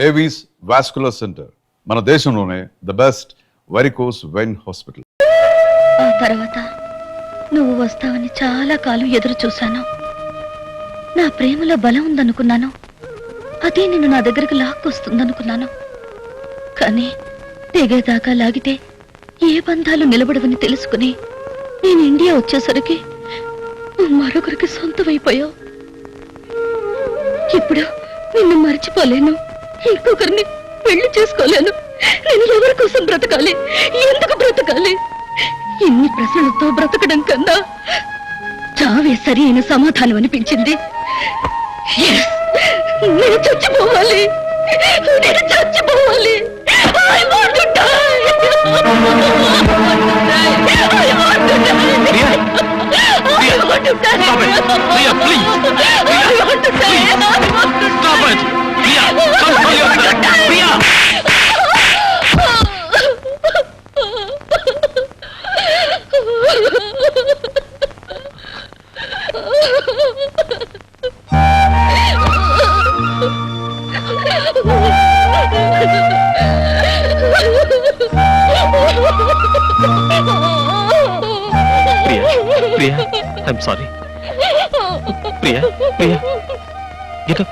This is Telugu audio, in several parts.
ఏవీస్ వాస్కులర్ సెంటర్ మన దేశంలోనే the best varicose vein hospital. ఆ తర్వాత నువ్వు వస్తావని చాలా కాలం ఎదురు చూశాను. నా ప్రేమలో బలం ఉందనుకున్నాను, అదే నిన్ను నా దగ్గరకు లాక్కొస్తుందనుకున్నాను. కానీ తెగేదాకా లాగితే ఏ బంధాలు నిలబడవని తెలుసుకుని నేను ఇండియా వచ్చేసరికి నువ్వు మరొకరికి సొంతమైపోయావు. ఇప్పుడు నిన్ను మర్చిపోలేను, ఇంకొకరిని పెళ్లి చేసుకోలేను. నేను ఎవరి కోసం బ్రతకాలి, ఎందుకు బ్రతకాలి? ఇన్ని ప్రశ్నలతో బ్రతకడం కన్నా చావే సరి అయిన సమాధానం అనిపించింది. నేను చచ్చిపోవాలి, నేను చచ్చిపోవాలి. I want to die. I want to die. I want to die. Stop it. Priya, please. Priya, I want to die. please. I want to Stop die. it. Priya, control yourself. Priya. Priya, I'm sorry. Priya, get up.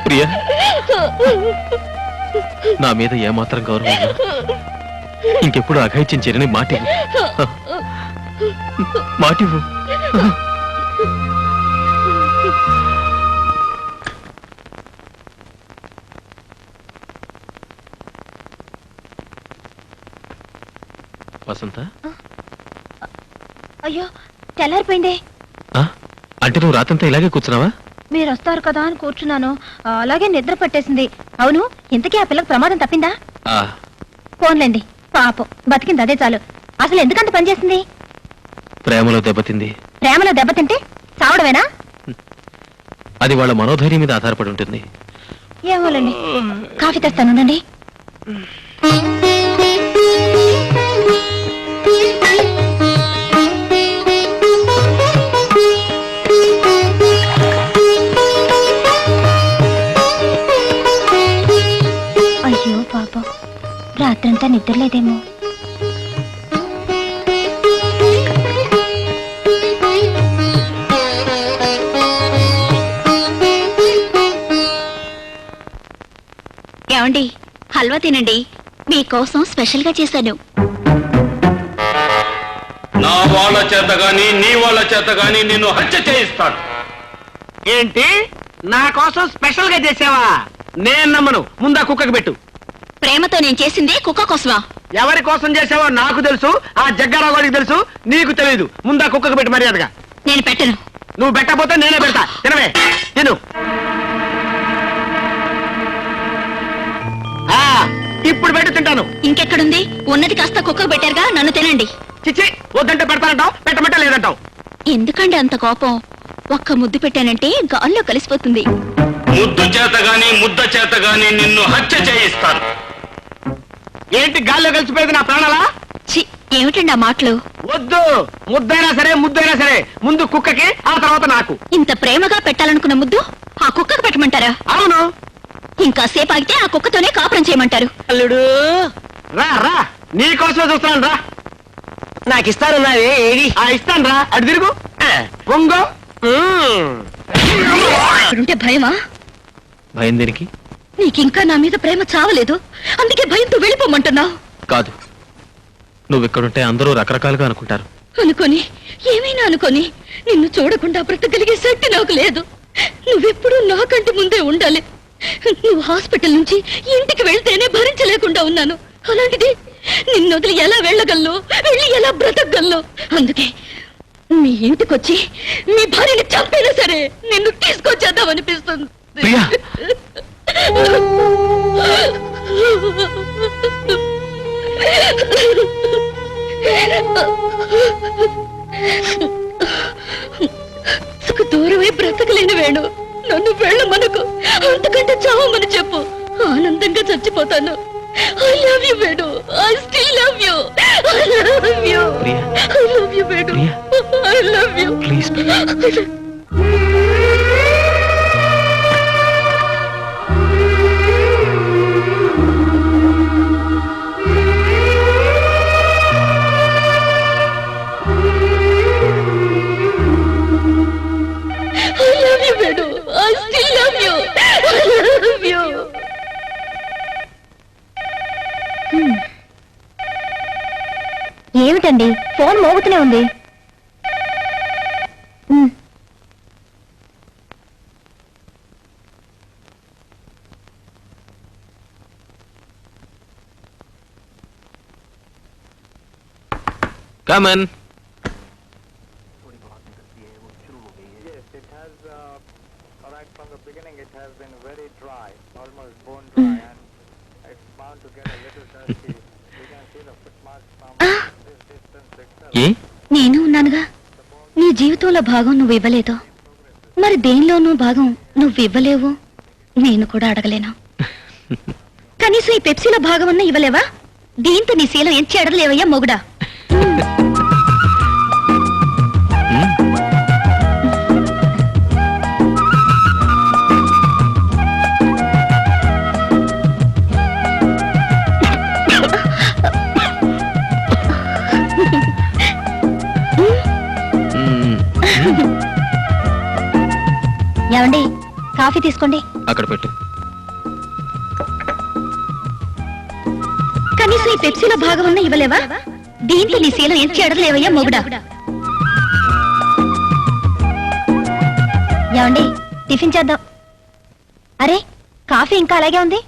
Priya, నా మీద ఏమాత్రం గౌరవం ఉన్నా ఇంకెప్పుడు అఘాయిత్యం చేయని మాటివ్వు. వసంత, అయ్యో తెల్లారిపోయిందే. అంటే నువ్వు రాత్రంతా ఇలాగే కూర్చున్నావా? మీరు వస్తారు కదా అని కూర్చున్నాను, అలాగే నిద్ర పట్టేసింది. అవును, ఇంతకీ ఆ పిల్లకి ప్రమాదం తప్పిందా? ఫోన్లేండి, పాపం బతికింది, అదే చాలు. అసలు ఎందుకంత పనిచేసింది? ప్రేమలో దెబ్బతింది. ప్రేమలో దెబ్బతింటే చావడమేనా? అది వాళ్ళ మనోధైర్యం మీద ఆధారపడి ఉంటుంది. ఏమోలండి, కాఫీ తెస్తానుండండి. అయ్యో పాపం, రాత్రంతా నిద్రలేదేమో. ఏమండి, హల్వా తినండి, మీకోసం స్పెషల్ గా చేశాను. నా వాళ్ళ చేత గాని నీ వాళ్ళ చేత గాని నిన్ను హత్య చేయిస్తాను. ఏంటి, నా కోసం స్పెషల్ గా చేసావా? నేను నమ్మను. ముందా కుక్కకి పెట్టు. ప్రేమతో నేను చేసింది కుక్క కోసమా? ఎవరి కోసం చేసావో నాకు తెలుసు, ఆ జగ్గారావు గారికి తెలుసు, నీకు తెలియదు. ముందా కుక్కకి పెట్టు మర్యాదగా. నేను పెట్టను. నువ్వు పెట్టకపోతే నేనే పెడతా. తినవే, తిను. ఇప్పుడు పెట్టు, తింటాను. ఇంకెక్కడుంది? ఉన్నది కాస్త కుక్కకు పెట్టారుగా, నన్ను తినండి. చిచ్చి, వద్దంటే పెడతానంటావు, పెట్టమంటే లేదంటావు. ఎందుకండి అంత కోపం? ఒక్క ముద్దు పెట్టానంటే గాల్లో కలిసిపోతుంది. ముద్దు చేత గాని ముద్ద చేత గాని నిన్ను హత్య చేయిస్తాను. ఏంటి గాల్లో కలిసిపోయేది నా ప్రాణాలా? ఛీ, ఏమిటండి ఆ మాటలు? వద్దు, ముద్దైనా సరే ముద్దైనా సరే ముందు కుక్కకి, ఆ తర్వాత నాకు. ఇంత ప్రేమగా పెట్టాలనుకున్న ముద్దు ఆ కుక్కకు పెట్టమంటారా? అవును. ఇంకా సేపు ఆగితే ఆ కుక్కతోనే కాపురం చేయమంటారు. అల్లుడు రా రా, నీకోసమే చూస్తున్నాను రా. నాకు ఇస్తానున్నావే, ఏది? ఇస్తాను రా, అటు తిరుగు, పొంగో. ఇప్పుడుంటే భయమా? భయం దేనికి? నీకింకా నా మీద ప్రేమ చావలేదు, అందుకే భయంతో వెళ్ళిపోమంటున్నావు. కాదు, నువ్వు ఇక్కడుంటే అందరూ రకరకాలుగా అనుకుంటారు. అనుకొని ఏమైనా అనుకొని నిన్ను చూడకుండా బ్రతకగలిగే శక్తి నాకు లేదు. నువ్వెప్పుడు నాకంటే ముందే ఉండాలి. నువ్వు హాస్పిటల్ నుంచి ఇంటికి వెళ్తేనే భరించలేకుండా ఉన్నాను. అలాంటిది నిన్ను వదిలి ఎలా వెళ్ళగలను, వెళ్ళి ఎలా బ్రతకగలను? అందుకే మీ ఇంటికొచ్చి మీ భార్యని చంపైనా సరే నిన్ను తీసుకొచ్చేద్దామనిపిస్తుంది. ప్రియా, దూరమై బ్రతకలేని వేణు, నన్ను వెళ్ళమనకు, అంతకంటే చావమని చెప్పు. ఆనందంగా చచ్చిపోతాను. I love you, Vedu. I still love you. I love you. Priya. I love you, Vedu. Priya. I love you. Please, Priya. పక్కనే ఉంది. Come on. Yes, it has, right from the beginning, it has been very dry, almost bone dry, and it's bound to get a little dusty. You can see the footmarks from this distance itself. ఏ నేను ఉన్నానుగా. నీ జీవితంలో భాగం నువ్వు ఇవ్వలేదు, మరి దేనిలోనూ భాగం నువ్వు ఇవ్వలేవు. నేను కూడా అడగలేను. కనీసం ఈ పెప్సీలో భాగం అన్నా ఇవ్వలేవా? దీంతో నీ శీలం ఏం చెడలేవయ్యా మొగుడా. ఏమండి, కాఫీ తీసుకోండి. అక్కడ పెట్టు. కనీసం ఈ పెప్సీలో భాగం అన్నా ఇవ్వలేవా? దీంతో నీ శీలం ఏం చెడలేవయ్యా మొగుడా. ఏమండి, టిఫిన్ చేద్దాం. అరే, కాఫీ ఇంకా అలాగే ఉంది.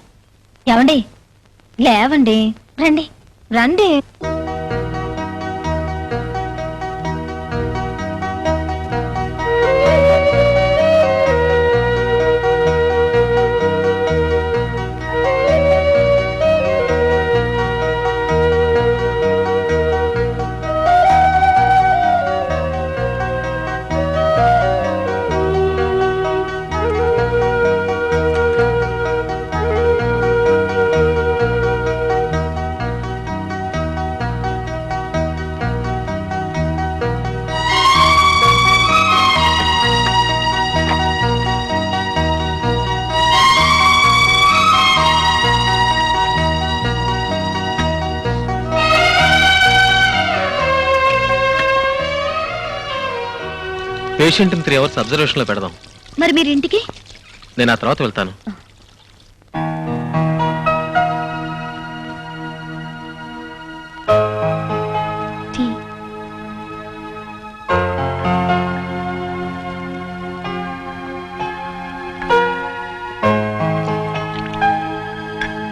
ఏమండి, లేవండి, రండి రండి. పేషెంట్ 3 hours అబ్జర్వేషన్ లో పెడదాం. మరి మీరు ఇంటికి? నేను ఆ తర్వాత వెళ్తాను. Tea.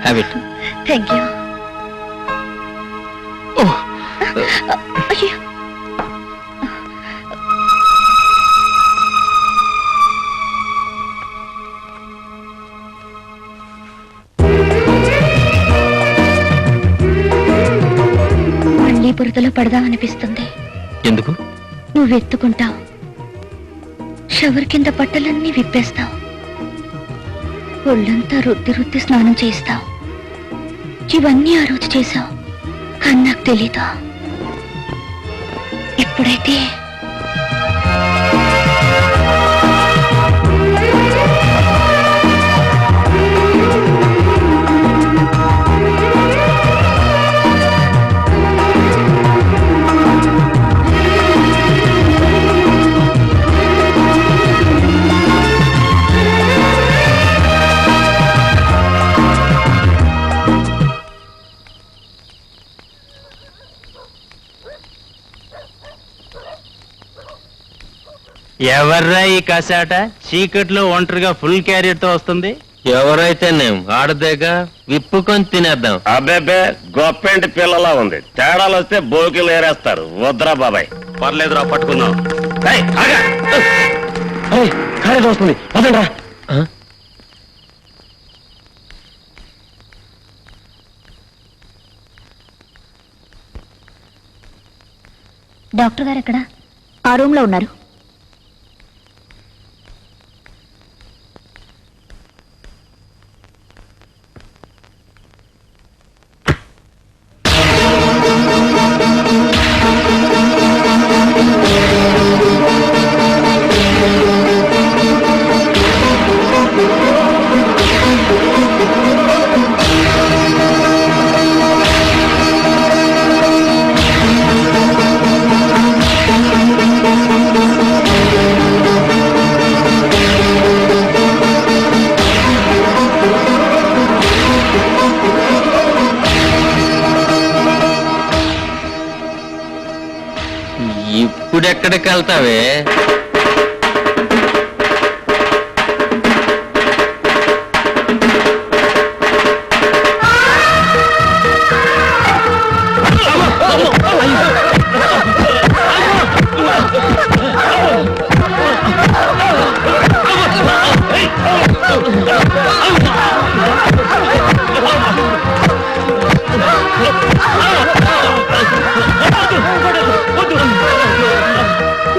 Have it. Thank you. అయ్యో, బురదలో పడదామనిపిస్తుంది. ఎందుకు? నువ్వు ఎత్తుకుంటావు, షవర్ కింద బట్టలన్నీ విప్పేస్తావు, ఒళ్ళంతా రుద్ది రుద్ది స్నానం చేయిస్తావు. ఇవన్నీ ఆ రోజు చేశావు, కానీ నాకు తెలీదా. ఇప్పుడైతే ఎవర్రా ఈ కసాట చీకట్లో ఒంటరిగా ఫుల్ క్యారియర్ తో వస్తుంది? ఎవరైతే నేను ఆడదేగా విప్పుకొని తినేద్దాం. అబ్బేబే గొప్పెంటి పిల్లలా ఉంది. తేడాలు వస్తే బోకిలు ఏరేస్తారు. వద్దురా బాబాయ్. పర్లేదురా, పట్టుకుందాం. కాలేజ్ వస్తుంది, వదండ్రా. డాక్టర్ గారు ఎక్కడ? ఆ రూమ్ లో ఉన్నారు. ఇప్పుడెక్కడికి వెళ్తావే?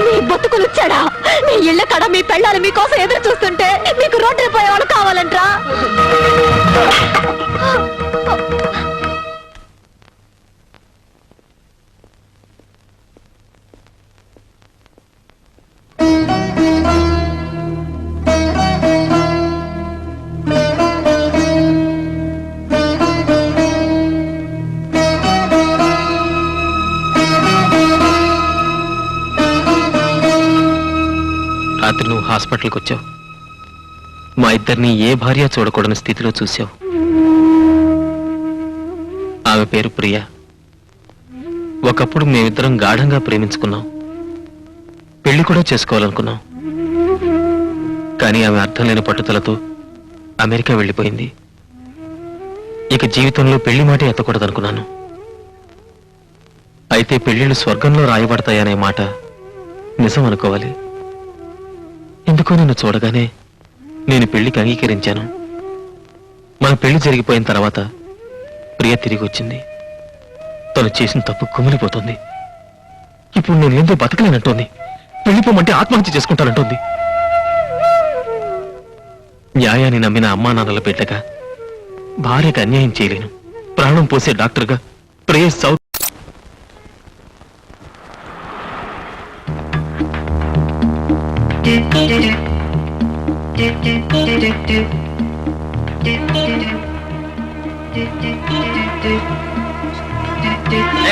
మీ బతుకులు చెడా, మీ ఇళ్ళ కడ మీ పెళ్ళాలు మీకోసం ఎదురు చూస్తుంటే మీకు రోడ్డు పోయేవాళ్ళు కావాలంట్రా? రాత్రి నువ్వు హాస్పిటల్కి వచ్చావు. మా ఇద్దరిని ఏ భార్య చూడకూడని స్థితిలో చూసావు. ఆమె పేరు ప్రియ. ఒకప్పుడు మేమిద్దరం గాఢంగా ప్రేమించుకున్నాం, పెళ్లి కూడా చేసుకోవాలనుకున్నాం. కానీ ఆమె అర్థం లేని పట్టుదలతో అమెరికా వెళ్ళిపోయింది. ఇక జీవితంలో పెళ్లి మాట ఎత్తకూడదనుకున్నాను. అయితే పెళ్లిళ్ళు స్వర్గంలో రాయబడతాయనే మాట నిజం అనుకోవాలి. ఎందుకో నిన్ను చూడగానే నేను పెళ్లికి అంగీకరించాను. మన పెళ్లి జరిగిపోయిన తర్వాత ప్రియ తిరిగి వచ్చింది. తను చేసిన తప్పు కుమిలిపోతుంది. ఇప్పుడు నేను ఏందో బతకలేనంటోంది. పెళ్లిపోమంటే ఆత్మహత్య చేసుకుంటానంటోంది. న్యాయాన్ని నమ్మిన అమ్మా నాన్నల బిడ్డగా భార్యకు అన్యాయం చేయలేను. ప్రాణం పోసే డాక్టర్గా ప్రియ సౌత్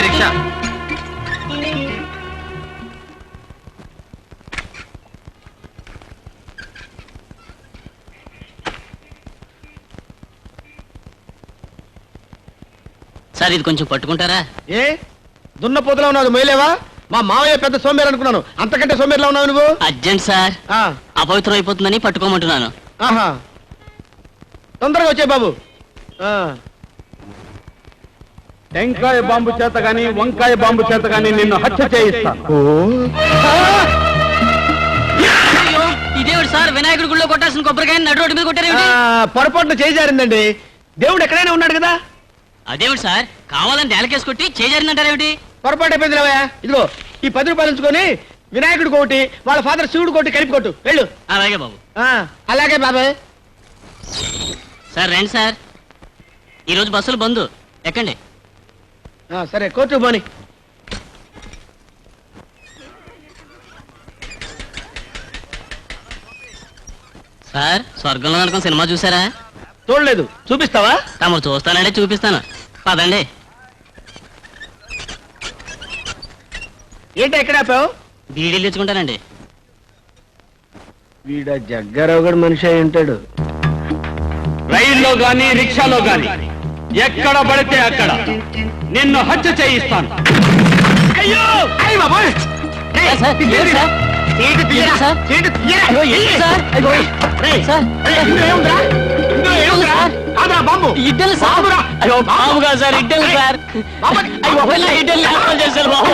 రిక్షా సార్ ఇది కొంచెం పట్టుకుంటారా? ఏ దున్నపోతులా ఉన్నావు, మేలేవా? మా మావయ్య పెద్ద సోమేరు అనుకున్నాను, అంతకంటే సోమేరులా ఉన్నావు నువ్వు. అర్జెంట్ సార్, ఆ, అపవిత్రం అయిపోతుందని పట్టుకోమంటున్నాను. ఆహా, తొందరగా వచ్చే బాబు. టెంకాయ బాంబు చేత గాని వంకాయ బాంబు చేత గాని నిన్ను హత్య చేయిస్తాను. ఇదేవిడు సార్, వినాయకుడి గుడిలో కొట్టాల్సిన కొబ్బరికాయ నడు రోడ్డు మీద కొట్టారేమిటి? పొరపాటున చేజారిందండి. దేవుడు ఎక్కడైనా ఉన్నాడు కదా. అదేవిడు సార్, కావాలని నేలకేసి కొట్టి చేజారిందంటారేమిటి? పొరపాటు అయిపోయింది రావయ్య. ఇదిగో ఈ 10 రూపాయలు ఉంచుకొని వినాయకుడు కోటి, వాళ్ళ ఫాదర్ శివుడు కోటి కలిపి కొట్టు, వెళ్ళు. అలాగే బాబు. అలాగే బాబాయ్. సార్ రండి సార్, ఈరోజు బస్సులు బంద్, ఎక్కండి. సరే కోర్టు పోని. సార్ స్వర్గంలో అనుకున్న సినిమా చూసారా? చూడలేదు, చూపిస్తావా? తమరు చూస్తానంటే చూపిస్తాను, పదండి. ఏంటి ఎక్కడ ఆపావు? బీడీలు తెచ్చుకుంటానండి. వీడ జగ్గారావు గడు మనిషి అయి ఉంటాడు. రైల్లో గాని రిక్షాలో గాని ఎక్కడ పడితే అక్కడ నిన్ను హత్య చేయిస్తాను. అయ్యో అయ్య బాబోయ్! సార్, సార్, తీయరా? సార్. సీటు తీయరా? సార్. సీటు తీయరా? అయ్యో, ఏంటి సార్? అయ్యో, రేయ్, సార్. ఇందులో ఏముందిరా? ఇందులో ఏముందిరా? కాదురా బాంబు. ఇడ్డలు సార్. బాంబురా. అయ్యో బాబుగా సార్, ఇడ్డలు సార్. బాంబు. అయ్యో ఇడ్డలు చేశారు బాబు.